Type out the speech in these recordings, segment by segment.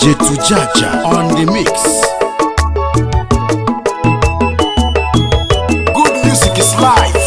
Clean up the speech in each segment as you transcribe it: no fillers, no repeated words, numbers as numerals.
DJ Tujaja on the mix. Good music is life.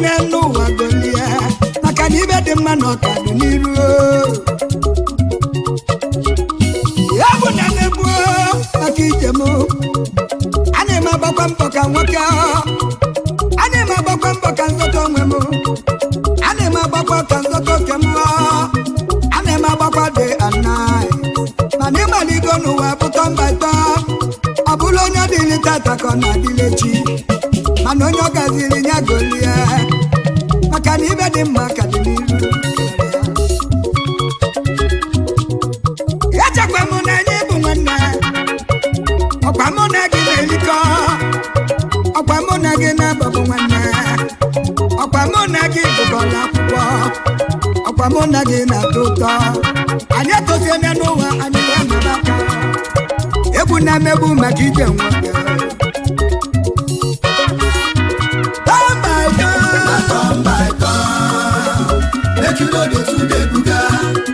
n'enu ụwa golie maka na ibe dị mma na ọka dị n'iru ya bụ na na-egbu maka ije m a na-eme agbakwa mbọ ka nwoke a na-eme agbakwa mbọ ka nzọta onwe m a na-eme agbakwa ka nzọta oke m a na-eme agbakwa dị anaghị mana ịmaligo n'ụwa pụta mba ịtọ ọ bụla onye dịrị tata ka ọ na-adịrị echi mana onye ọ gaziri ya golie maka na ibe dị mma ka dị n'iru echekwa m na anyị bụ nwanne ọkwa mụ na gị na-erikọ ọkwa mụ na gị na-ababụ nwanne ọkwa mụ na gị gụgọla akwụkwọ ọkwa mụ na gị na-atọ ụtọ anyị etoziena n'ụwa anyị ga-amaba aka egwu na-emegbu maka ije nwoke make you know the today buga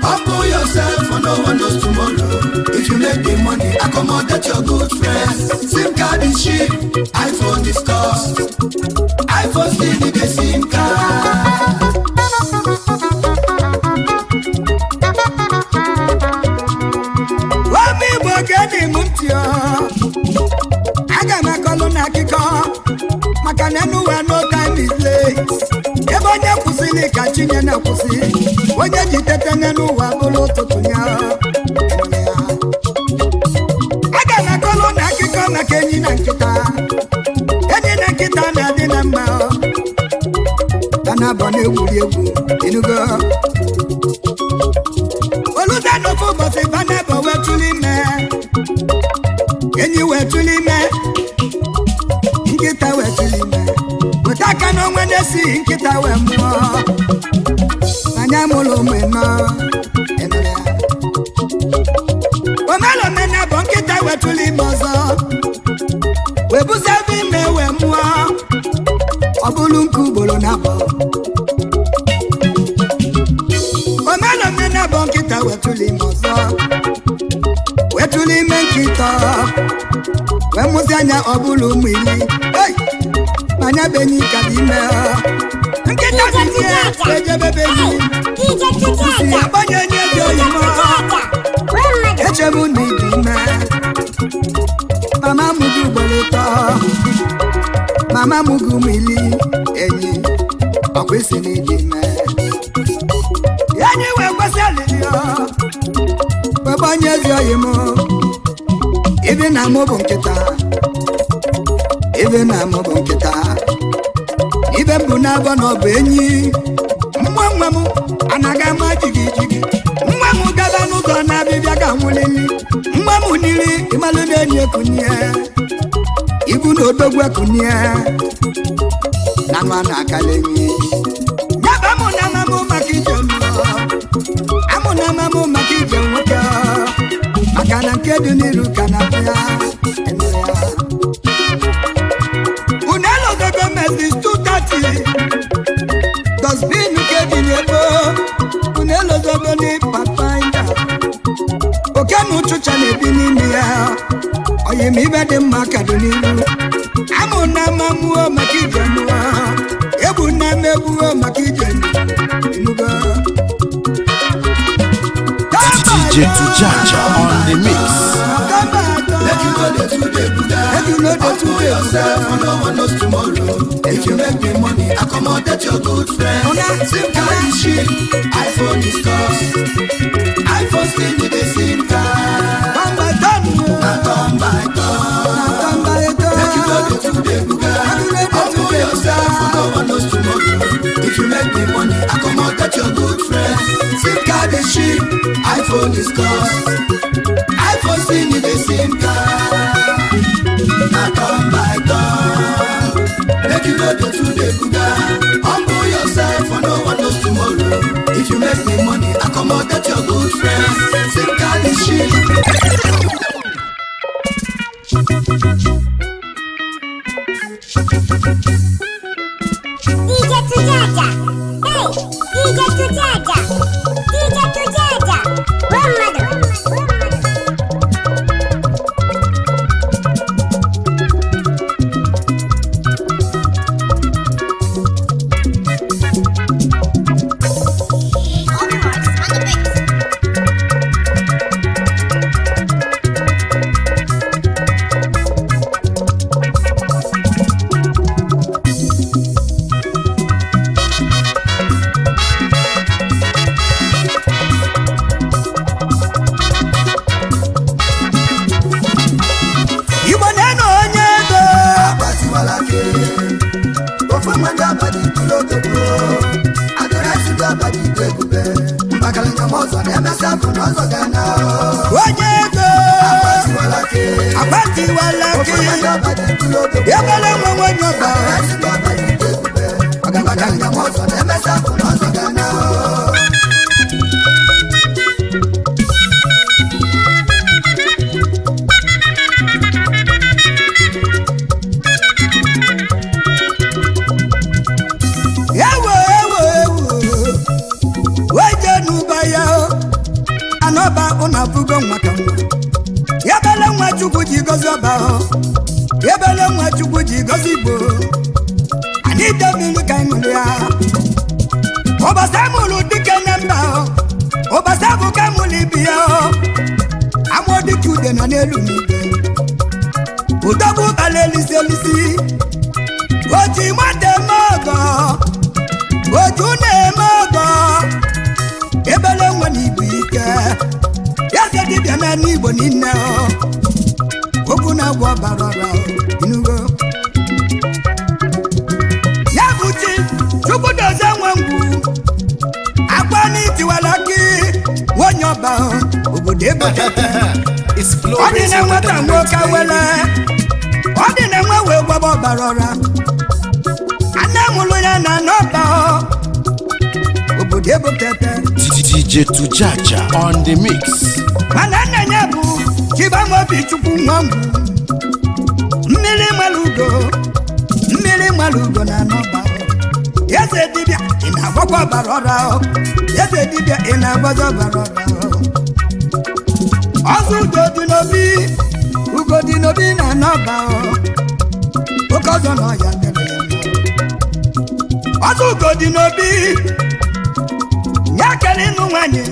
humble yourself for no one knows tomorrow if you make the money accommodate your good friends sim card is cheap iPhone is cost iPhone still need a sim card wami Igbo gedi m ntị aga m akọlụ na akụkọ maka na n'ụwa no time is late ebe onye kwụsịrị ka chinye na-akwụsị onye ji tete n'ụwa bụrụ ụtụtụ ya aga m akọlụ na akụkọ maka enyi na nkịta na-adị na mma a na-abọ na-egwuri egwu enugo oluzanofu ụbọchị banabọ wetụlụ ime enyi wetụlụ ime nkịta wetụlụ ime weta aka n'onwe na-esighị nkịta wee mụọ anya mụlụ ụmụ ịnọ omelomena bụ nkịta wetụlụ ime ọzọ wee buzi ebe ime wee mụọ ọ bụrụ nke ugboro na abụọ omelomena bụ nkịta wetụlụ ime ọzọ wetụlụ ime nkịta wee mụzi anya ọ bụrụ ụmụ iri anya benyi ka dị ime nkịta dị ihe ejebebezi si agbanye nye dị oyimo echebu na ịdị ime mama mụgị ugboro ụtọ mama mụgị ụmụ iri enyi ọkwa isi na ịdị ime enyi wee kwesị alili wee gbanye ezi oyimo ibi na mụ bụ nkịta ibe na-amụ bụ nkịta ibe mbụ na-abọ na ọ bụ enyi nwa nwa m anaghị ama jigi jigi nwa m gaba n'ụzọ na-abịbịa ga nwụlili nwa m niri ịmalụ na-enyi ekunye ibu na odogwu ekunye na nwa na-akala enyi yaba mụ na amamụ maka ije mmụọ amụ na amamụ maka ije nwoke maka na nke dị n'iru ka na-abịa is 230 dustbin ke dị n'ebo unelozogo n'ipapanya oke na ụchụcha na-ebi n'ime ya oyim ibe dị mma ka dị n'iru amụ na amamụọ maka ije mụọ egbu na mmegbuo maka ije enugo DJ Tujaja on the mix. Make you know the today buga humble yourself for no one knows tomorrow if you make the money accommodate your good friends sim card is cheap iPhone is cost iPhone still need a sim card turn by turn make you know the today buga humble yourself for no one knows tomorrow if you make the money accommodate your good friends sim card is cheap iPhone is cost iPhone still need a sim card turn by turn make you know the today buga humble yourself for no one knows tomorrow if you make the money accommodate your good friends sim card is cheap DJ Tujaja, hey, DJ Tujaja, DJ Tujaja, one mother. onye ego agbatiwala ke ebele nwe onye ọba una bugo makamwa yabele nwa chukwu ji gozi ọba yabele nwa chukwu ji gozi igbo ani debili ka ịṅụrụ ya ụbọchị amụrụ dike na mba ụbọchị abụ ka mụrụ ibi ya amụọ dike ude nọ n'elu n'igwe ụdọbụ bala elisi elisi oji nwata eme ọgọ oju na-eme ọgọ ebele nwa na ibu ike yaze dibia na n'Igbo niile okwu na-agwọ ọbara ọra inugo ya bụ chi chukwu dozie nwe ngwu agba n'itiwala gị nwonye ọba obodo ebotete ọ dị na nwata nwoke wele ọ dị na nwe wee gwaba ọbara ọra ana mụrụ ya na n'ọba obodo ebotete DJ Tujaja on the mix. Mana nanya bụ Chibamobi Chukwu Nwangwu mmiri malugo na n'ọba eze dibịa ị na-agwakwa ọbara ọra eze dibịa ị na-agwazi ọbara ọra ọzọ ugo dị n'obi na n'ọba oke ọzọ na ọya dere ọzọ ugo dị n'obi ya kere ịnụ nwanyị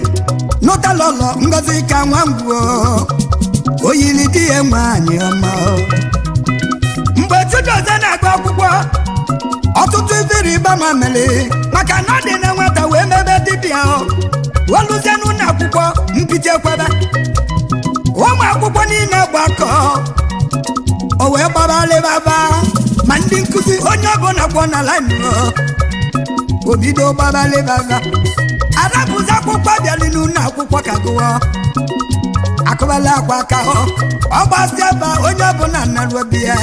nụta lọlọ Ngozi ka Nwangwu oyili di ya nwanyị ọma mgbe Chidozie na-agụ akwụkwọ ọtụtụ ifiri ịba ma mere maka na ọ dị na nwata wee mebe dibịa weluzie n'ụlọ akwụkwọ mpite kwebe ụmụ akwụkwọ niile gbakọ o wee gbabalịbaba ma ndị nkụzi onye ọbụla kwọ na laịnụ obido gbabalịbaba arapụzi akwụkwọ bịali n'ụlọ akwụkwọ ka gụọ akụbala akwa aka ọ gbasịa aba onye ọbụla naruobi ya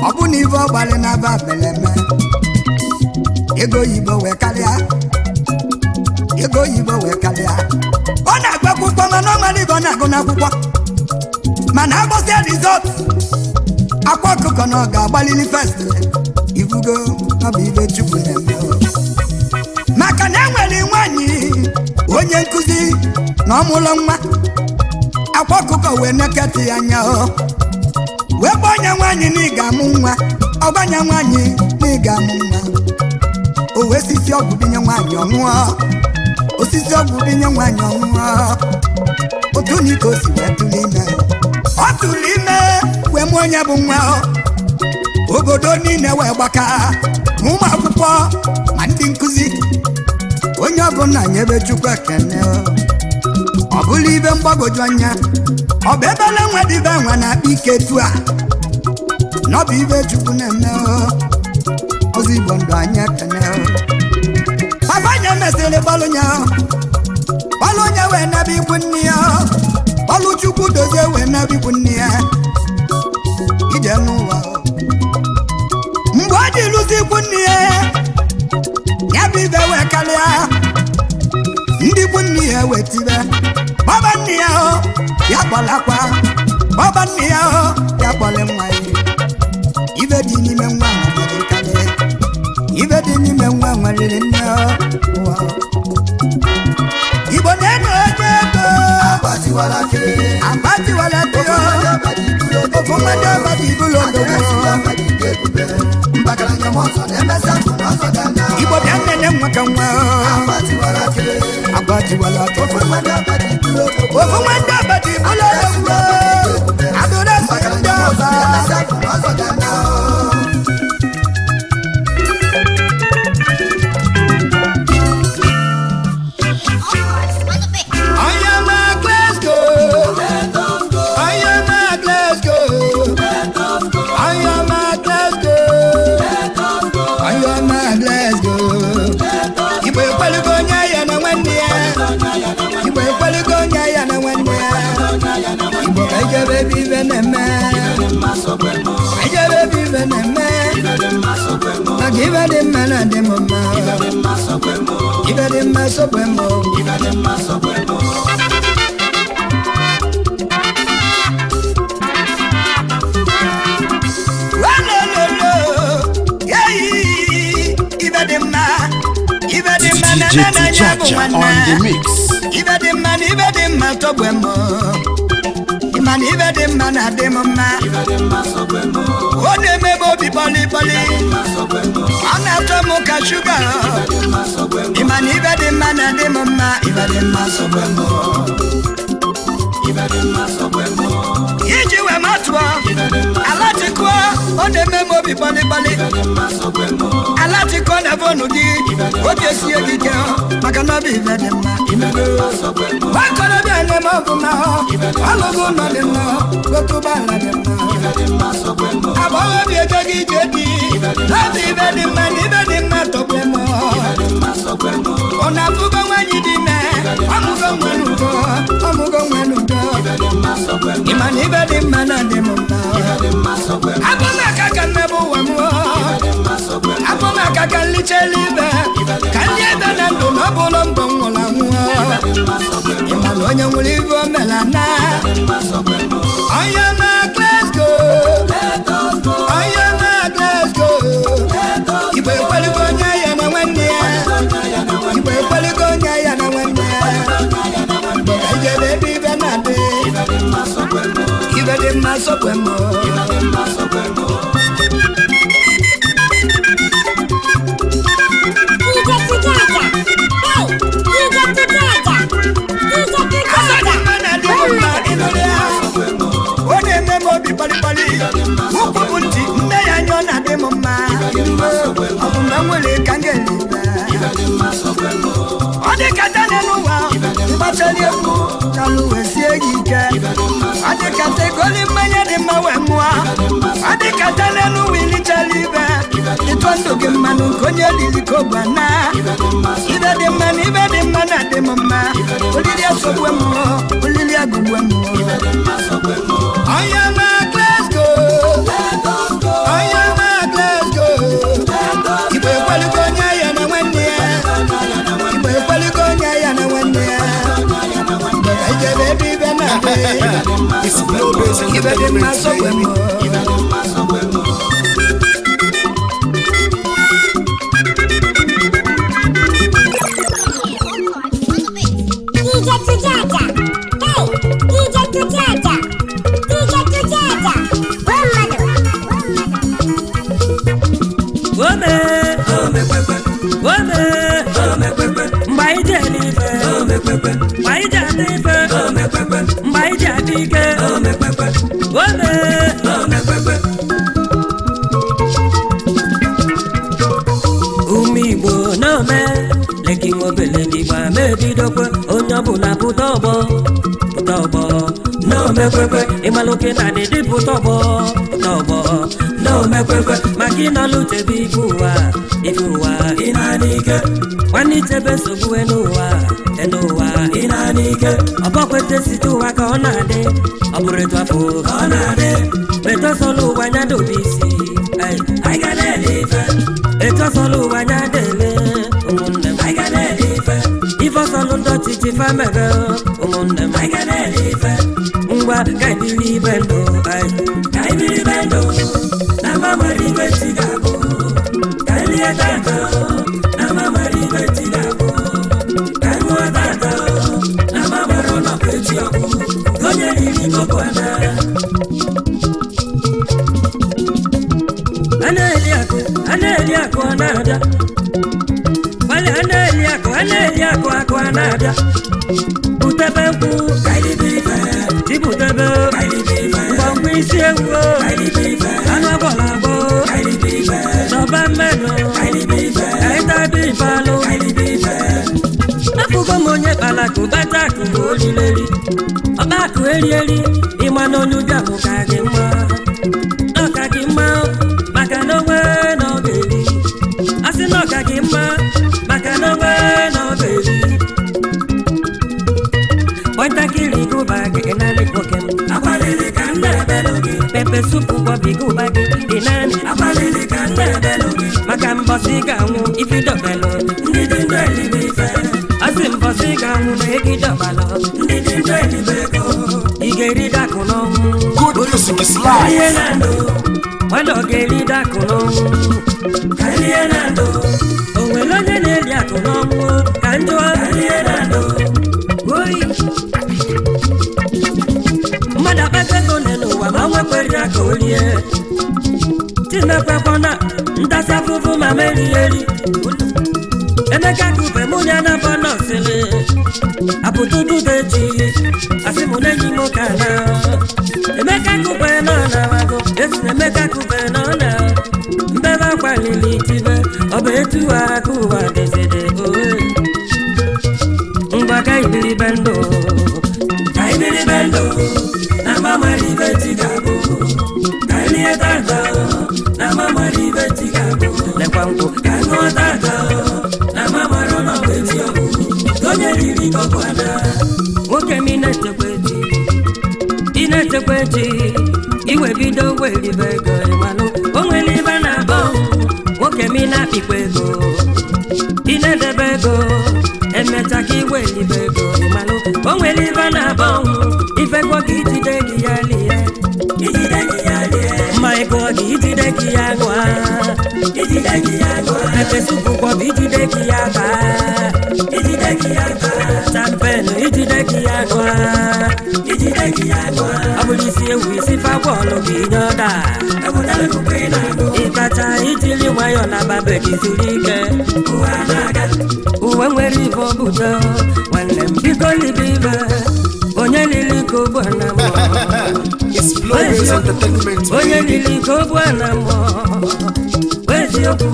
ọ bụ na ibe ọgbalị na-aba beleme ego oyibo wee karịa ọ na-agụ akwụkwọ mana ọ mara ibe ọ na-agụ n'akwụkwọ mana agbasịa rizọt akwa ọkụkọ na ọ ga-agbalili fest ibugo ọ bụ ibe Chukwu na-eme maka na enwere nwanyị onye nkụzi na ọmụlọ nwa akwa ọkụkọ wee neketị ya anya wee gba onye nwanyị na ị ga-amụ nwa ọgbanye nwanyị na ị ga-amụ nwa o wee sisi ọgwụ binye nwanyị ọṅụọ osisi ọgwụ binye nwanyị ọṅụọ otu n'ike o si wee tụrụ ime ọ tụrụ ime wee mụ onye bụ nwa obodo niile wee gbaka ma ụmụ akwụkwọ ma ndị nkụzi onye ọbụla nyebe Chukwu ekene ọ bụla ibe mgbagwoju anya ọ bụ ebele nwa dịbe nwa na-akpa ike tu a n'ọbụ ibe Chukwu na-eme ọzọ Igbo ndụ anya ekene papa nya mesịrị gbalụ nya wee nebe ikwu nne ya ọlụ Chukwu dozie wee nebe ikwu nne ya ije n'ụwa mgbe ọ dị lụzi ikwu nne ya bụ ibe wee karịa ndị ikwu nne ya wee tibe baba nne ya ya kpọlakwa baba nne ya ya kpọle nwa ya ibe dị n'ime nwa nwere karịa ibe dị n'ime nwa nwere nne ụwa Igbo na-enu onye ego agbatiwala ke ofu mmadụ abadi ibulo ndogbo Igbo bịa nnene nwa ka nwa agbatiwala ke ofu mmadụ abadi ibulo ndogbo adụrụ esi ndị ọba Igbo ekweligo onye ya na nwanne ya Igbo ekweligo onye vive nemme. Ejere vive nemme. Na give them man and them mama. Give them maso bemo. DJ Tujaja on the mix. Even the man to bemo. Iman even the man at the mama. Oh, they may be boli. Anata mocha sugar. Iman even the man at the mama. Even the maso bemo. Iji we matwa. Alatikwa. Oh, they may be boli. Alatikwa na vonugi. What you see again? Makana be very much. Why can I be a name of now? All of them are now. Go to Baladam. Above the Jaggy Jetty. Not even the man, even the matter of them. On a Fuga when you did that. I'm going to go. Iman even the man and the mama. Abamaka can never one more. Abamaka can literally be. Can you ever know no bolong on a moor? Imalonia will live on Melana. I am a Glasgow. I am a Glasgow. You will Paligonia and a Wendia. You will Paligonia and a Wendia. Baby Benade. Even the maso bemo. It's Glow Base Entertainment. Imaloke na de di putobo, no me kwekwe. Makina lute bifuwa, inanike. Wanite beso enuwa, inanike. Obokwete situwa ka onade, oburetwa fu ka onade. Beto solo wanyado bisi, I got it. Beto solo wanyadele, I got it. Ifo solo doti tifamebe, I got it. Kaibiri bendo, na mama ribe Chicago. Kailie tata, na mama ribe Chicago. Kaimwa tata, na mama rona pechiaku. Konye nini kokwana. Aneliako anada. Wale aneliako akwanada. Utebenku, kaibiri bendo. Tibutebe, Bangui Siengo, Anabolabo, Nobameno, Aita Bifalo, Afugo Monye Balaku, Bataku, Olileri, Abaku Elieri, Imano Nujamu Kagima, no Kagima, Makanowe, no baby, Asino Kagima, Makanowe, no baby. Point a killing go back and I look at him. supu bobigo bagi dinani abalili kanda belogi maka mbosi ganwu ifidobelo ndidi ndeli bife asi mbosi ganwu na egidobalo ndidi ndeli beko igeri dakuno Good music is live. alienando walo geri dakuno alienando onwelonye na-eri akuno kanjo alienando oyi mmadụ akpatego n'ụwa ma nwekwere aka orie timekwekwana ntasa afụfụ ma merieri emeka kupe mụ ya na bọnọsịrị apụtụtụdeji asị mụ na enyi m ka na emeka kupe nọ na wago esi na emeka kupe nọ na mbebe akwalili tibe ọ bụ etu aka ụwa dezede oe ngwa ka ibiri bendo kaibiri bendo na mama ribe tigabo kailie tata na mama ribe tigabo lekwa nkwụ kango tata na mama rono beti obu donye riri kokwana nwoke m ị na-echekwa echi iwe bido weribe ego ịmanụ o nwere ibe na-abọ nwoke m ị na-akpịkwa ego ị na-edebe ego emecha ka iweribe ego ịmanụ o nwere ibe na-abọ ifekwa ka ijide gị ya lie ijide gị ya lie ma ego gị ijide gị ya ṅụa ijide gị ya ṅụa efesupụkwọ bụ ijide gị ya taa ijide gị ya taa champenu ijide gị ya ṅụa ijide gị ya ṅụa ọ bụrụ isi ewu isi fabọọlụ gị nye ọda ebutala kupe na-agụ ịkacha ijiri nwayọọ na babe gị zuru ike ụwa na-aga uwe nwere ibe obudo nwanne m biko libe ibe onye lili ka ogbu na mmụọ It's Flowbiz Entertainment. onye lili ka ogbu na mmụọ eziokwu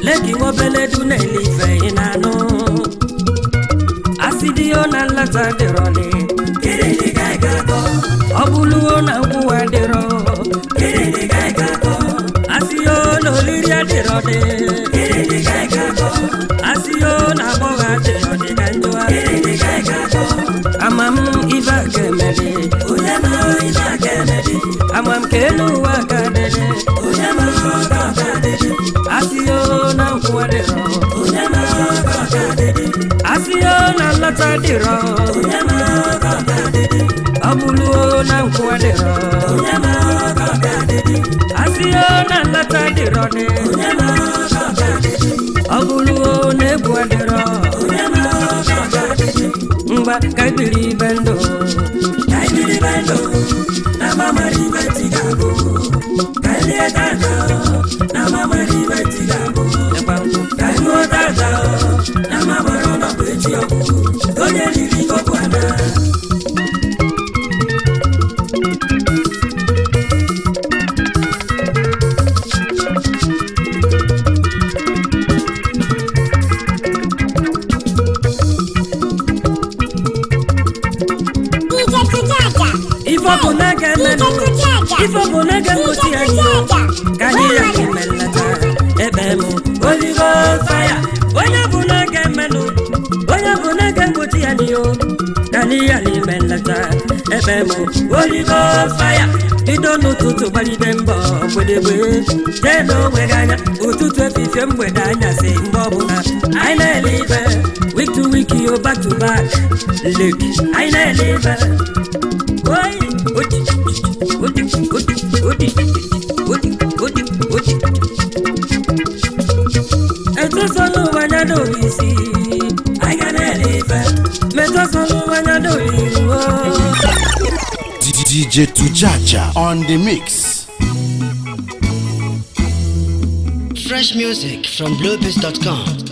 leki nwobeledu na-ele ife ị na-anụ asidio na nlata dịrọli kirili ka ị ga-akọ ọ bụluo na nkwụwa dịrọ kirili ka ị ga-akọ asio na oliri adịrọdị kirili ka ị ga-akọ asio na agbọghọ adịrọdị ka njụa kirili ka ị ga-akọ ama m ife a ga-emedi onye ma ife aka emedi ama m ka elu ụwa ka dịdị onye ma ọka ọka dịdị asio na nkwụwa dịrọ onye ma ọka ọka dịdị asio na nlata dịrọ onye ma ọka ọka dịdị ọ bụluo na nkwụwa dịrọ onye ma ọka ọka dịdị asio na nlata dịrọ dị onye ma ọka ọka dịdị ọ bụluo na egwu adịrọ onye ma ọka ọka dịdị ngwa ka ibiri ibe ndụ ka ị biri bendo na mama ribe tigabo ka ị lie tata na mama ribe tigabo lekwa nkwụ ka ị ṅụọ tata na mama rono beti obu donye riri kokwana ife bụ na ga-emenụ ife bụ na ga-egosi anyị ka anyị ya ga-emelata ebe m oligo faya onye bụ na ga-emenụ onye bụ na ga-egbochi ya n'iyo ka anyị ya na-emelata ebe m oligo faya bido n'ụtụtụ gbalide mbọ mgbedegbe jee n'onwe gị anya ụtụtụ efifie mgbede anyasị mgbe ọbụla anyị na-ele ibe week to week yo back to back lek anyị na-ele ibe etosolu wanyado isi aga na-ele ife metosolu wanyado iruo DJ Tujaja on the mix. Fresh music from bluebiz.com.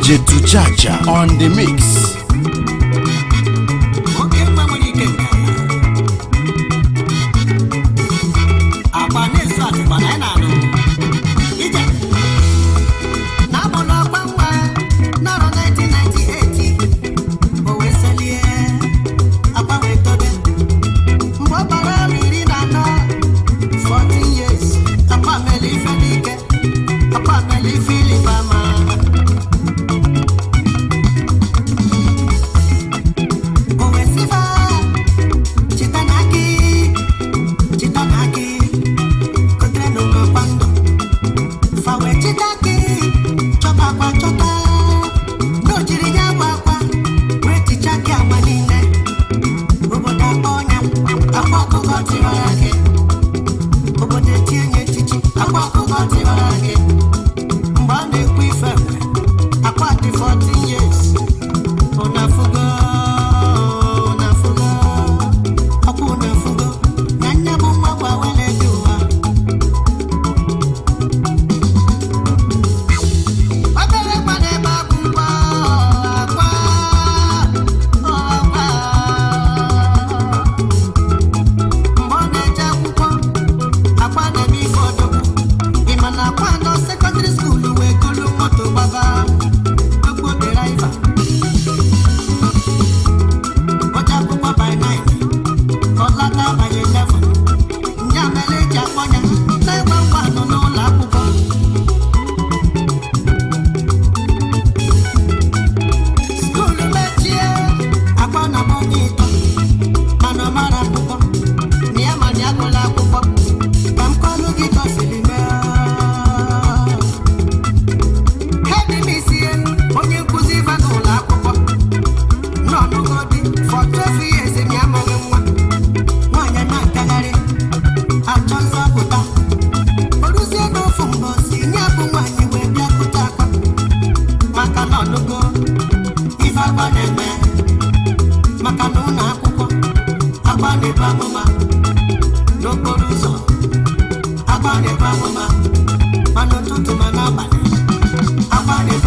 DJ Tujaja on the mix. Agba